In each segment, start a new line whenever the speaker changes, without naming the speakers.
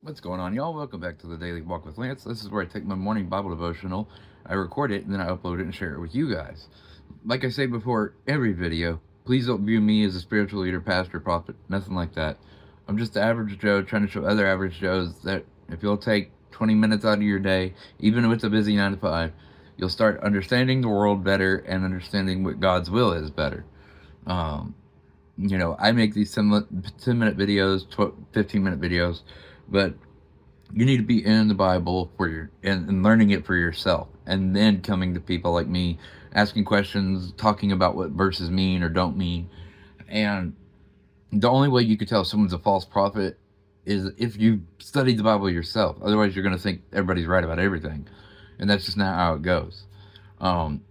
What's going on, y'all? Welcome back to the Daily Walk with Lance. This is where I take my morning Bible devotional, I record it, and then I upload it and share it with you guys. Like I say before every video, please don't view me as a spiritual leader, pastor, prophet, nothing like that. I'm just the average Joe trying to show other average Joes that if you'll take 20 minutes out of your day, even if it's a busy 9 to 5, you'll start understanding the world better and understanding what God's will is better. I make these 10-minute videos, 15-minute videos, but you need to be in the Bible for and learning it for yourself, and then coming to people like me, asking questions, talking about what verses mean or don't mean. And the only way you could tell if someone's a false prophet is if you studied the Bible yourself. Otherwise, you're going to think everybody's right about everything, and that's just not how it goes. And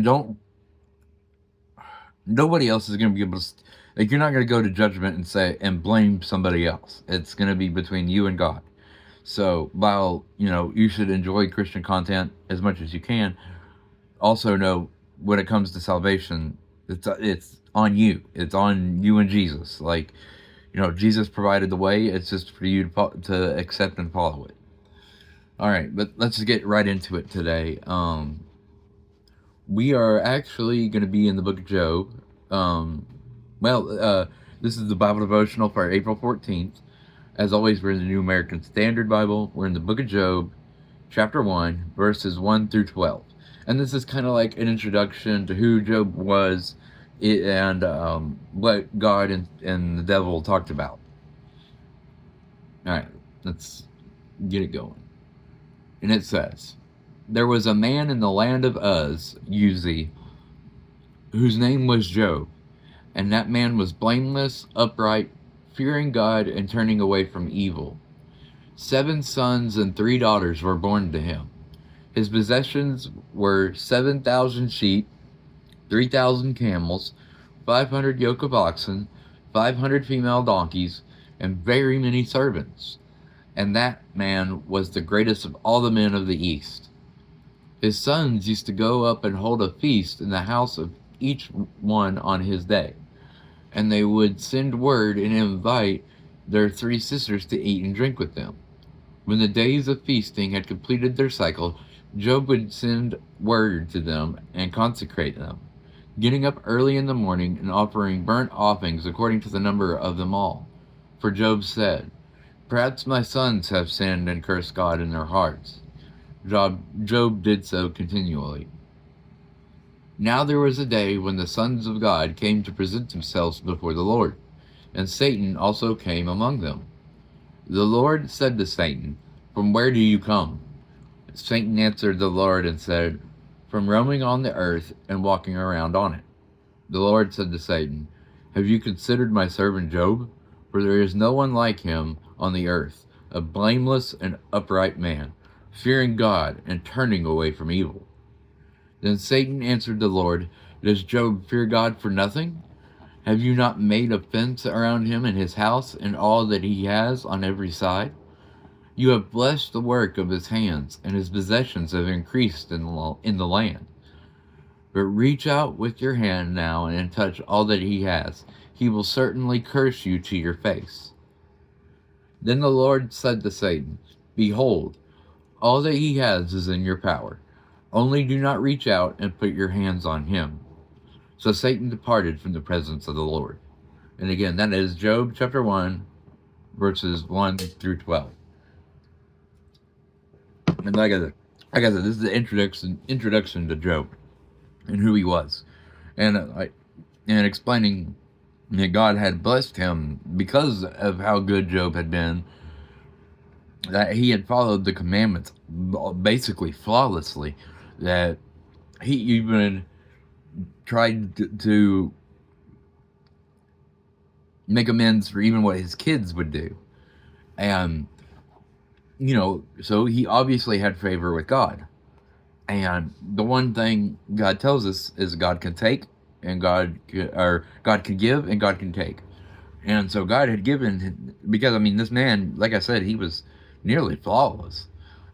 don't. Nobody else is going to be able to. Like, you're not going to go to judgment and say and blame somebody else. It's going to be between you and God. So while you should enjoy Christian content as much as you can, also know when it comes to salvation, it's on you. It's on you and Jesus. Like, Jesus provided the way. It's just for you to accept and follow it. All right, but let's just get right into it today. We are actually going to be in the book of Job. This is the Bible devotional for April 14th. As always, we're in the New American Standard Bible. We're in the book of Job, chapter 1, verses 1 through 12. And this is kind of like an introduction to who Job was and what God and the devil talked about. All right, let's get it going. And it says, "There was a man in the land of Uz, whose name was Job. And that man was blameless, upright, fearing God, and turning away from evil. 7 sons and 3 daughters were born to him. His possessions were 7,000 sheep, 3,000 camels, 500 yoke of oxen, 500 female donkeys, and very many servants. And that man was the greatest of all the men of the East. His sons used to go up and hold a feast in the house of each one on his day. And they would send word and invite their 3 sisters to eat and drink with them. When the days of feasting had completed their cycle, Job would send word to them and consecrate them, getting up early in the morning and offering burnt offerings according to the number of them all. For Job said, 'Perhaps my sons have sinned and cursed God in their hearts.' Job did so continually. Now there was a day when the sons of God came to present themselves before the Lord, and Satan also came among them. The Lord said to Satan, 'From where do you come?' Satan answered the Lord and said, 'From roaming on the earth and walking around on it.' The Lord said to Satan, 'Have you considered my servant Job? For there is no one like him on the earth, a blameless and upright man, fearing God and turning away from evil.' Then Satan answered the Lord, 'Does Job fear God for nothing? Have you not made a fence around him and his house and all that he has on every side? You have blessed the work of his hands, and his possessions have increased in the land. But reach out with your hand now and touch all that he has. He will certainly curse you to your face.' Then the Lord said to Satan, 'Behold, all that he has is in your power. Only do not reach out and put your hands on him.' So Satan departed from the presence of the Lord." And again, that is Job chapter 1, verses 1 through 12. And like I said, this is the introduction to Job and who he was. And explaining that God had blessed him because of how good Job had been, that he had followed the commandments basically flawlessly, that he even tried to make amends for even what his kids would do. And, so he obviously had favor with God. And the one thing God tells us is God can take, and God can give, and God can take. And so God had given, because, this man, like I said, he was nearly flawless.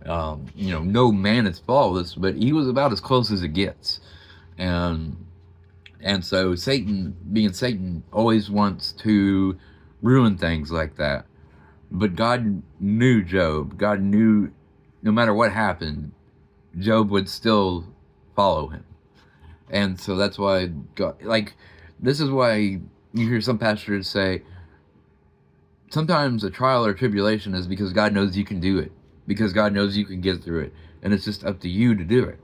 No man is flawless, but he was about as close as it gets. And so Satan, being Satan, always wants to ruin things like that. But God knew Job. God knew no matter what happened, Job would still follow him. And so that's why God, like, this is why you hear some pastors say sometimes a trial or tribulation is because God knows you can do it, because God knows you can get through it, and it's just up to you to do it.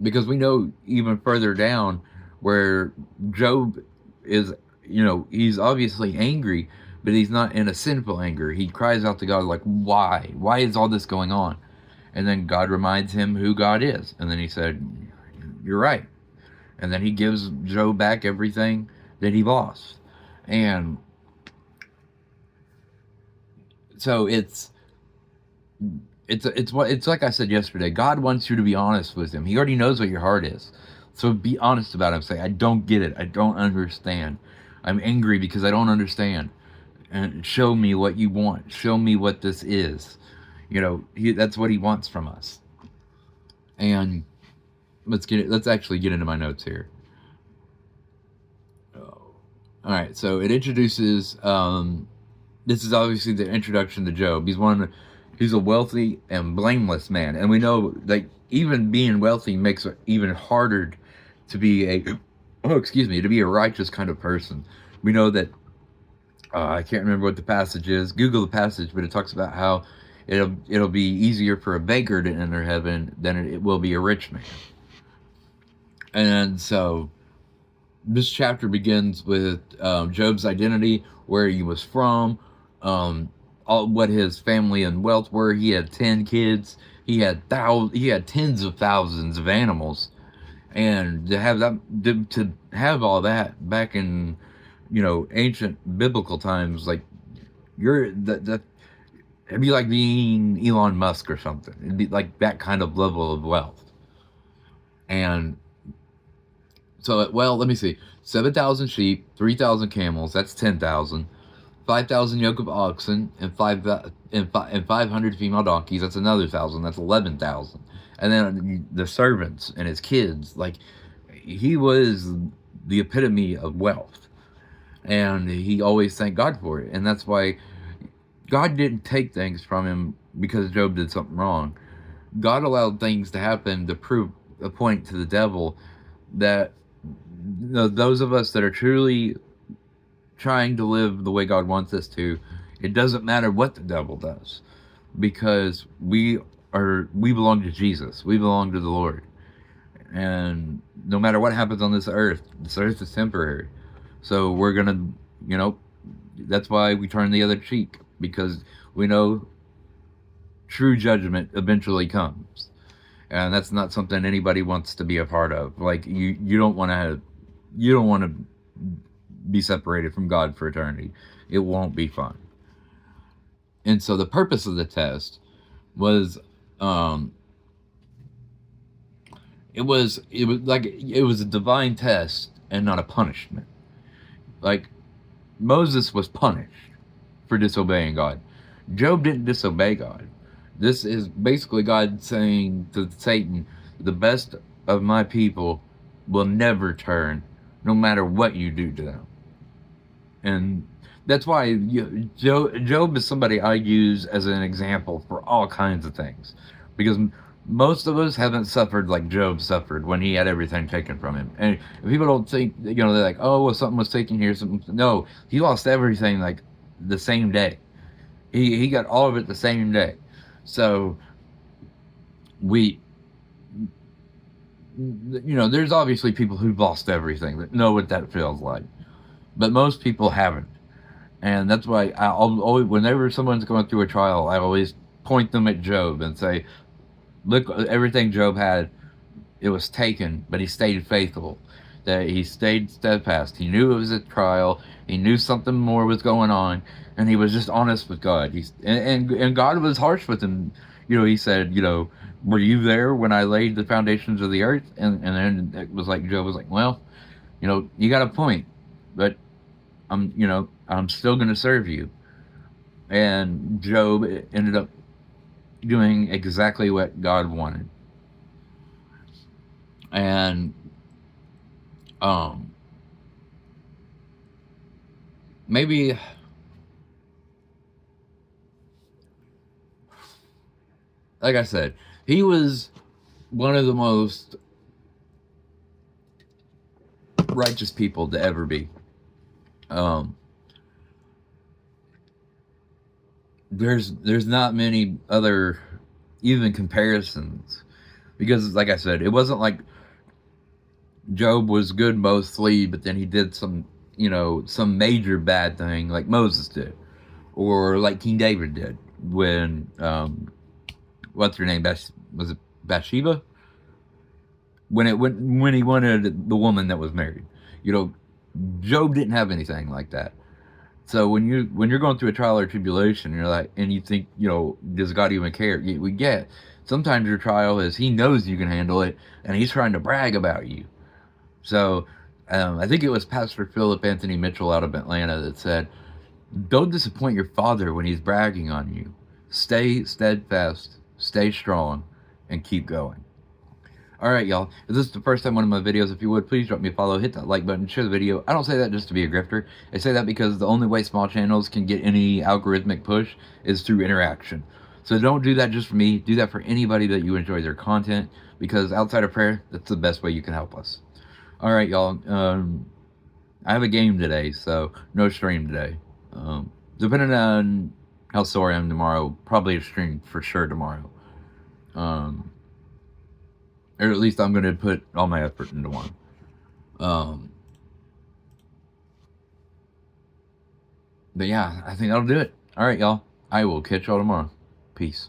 Because we know even further down where Job is, he's obviously angry, but he's not in a sinful anger. He cries out to God like, why? Why is all this going on? And then God reminds him who God is. And then he said, you're right. And then he gives Job back everything that he lost. And so it's like I said yesterday. God wants you to be honest with him. He already knows what your heart is. So be honest about it. Say, I don't get it. I don't understand. I'm angry because I don't understand. And show me what you want. Show me what this is. That's what he wants from us. And let's actually get into my notes here. All right, so it introduces. This is obviously the introduction to Job. He's a wealthy and blameless man, and we know that even being wealthy makes it even harder to be to be a righteous kind of person. We know that. I can't remember what the passage is. Google the passage, but it talks about how it'll be easier for a beggar to enter heaven than it will be a rich man. And so this chapter begins with Job's identity, where he was from, what his family and wealth were. He had 10 kids. He had tens of thousands of animals, and to have all that back in ancient biblical times, like it'd be like being Elon Musk or something. It'd be like that kind of level of wealth. And so, let me see. 7,000 sheep, 3,000 camels, that's 10,000. 5,000 yoke of oxen, and 500 female donkeys, that's another 1,000. That's 11,000. And then the servants and his kids, like, he was the epitome of wealth. And he always thanked God for it. And that's why God didn't take things from him because Job did something wrong. God allowed things to happen to prove a point to the devil that those of us that are truly trying to live the way God wants us to, it doesn't matter what the devil does, because we belong to Jesus. We belong to the Lord. And no matter what happens on this earth is temporary. So we're going to, that's why we turn the other cheek, because we know true judgment eventually comes. And that's not something anybody wants to be a part of. Like, you don't want to be separated from God for eternity. It won't be fun. And so the purpose of the test was, it was a divine test and not a punishment. Like, Moses was punished for disobeying God. Job didn't disobey God. This is basically God saying to Satan, the best of my people will never turn, no matter what you do to them. And that's why Job is somebody I use as an example for all kinds of things. Because most of us haven't suffered like Job suffered when he had everything taken from him. And people don't think, they're like, oh, well, something was taken here. No, he lost everything like the same day. He got all of it the same day. So there's obviously people who've lost everything that know what that feels like, but most people haven't. And that's why I'll always, whenever someone's going through a trial, I always point them at Job and say, look, everything Job had, it was taken, but he stayed faithful. That he stayed steadfast. He knew it was a trial. He knew something more was going on, and he was just honest with God. And God was harsh with him. He said, were you there when I laid the foundations of the earth? And then it was like, Job was like, well, you got a point, but I'm still going to serve you. And Job ended up doing exactly what God wanted. And maybe, like I said, he was one of the most righteous people to ever be. There's not many other even comparisons, because like I said, it wasn't like Job was good mostly, but then he did some, some major bad thing like Moses did, or like King David did when what's her name? Was it Bathsheba? When he wanted the woman that was married, you know, Job didn't have anything like that. So when you're going through a trial or tribulation, you're like, and you think, does God even care? We get sometimes your trial is He knows you can handle it, and He's trying to brag about you. So I think it was Pastor Philip Anthony Mitchell out of Atlanta that said, "Don't disappoint your Father when He's bragging on you. Stay steadfast, stay strong, and keep going." All right, y'all. If this is the first time one of my videos, if you would, please drop me a follow, hit that like button, share the video. I don't say that just to be a grifter. I say that because the only way small channels can get any algorithmic push is through interaction. So don't do that just for me. Do that for anybody that you enjoy their content, because outside of prayer, that's the best way you can help us. All right, y'all. I have a game today, so no stream today. Depending on how sore I am tomorrow, probably a stream for sure tomorrow. Or at least I'm going to put all my effort into one. But yeah, I think that'll do it. All right, y'all. I will catch y'all tomorrow. Peace.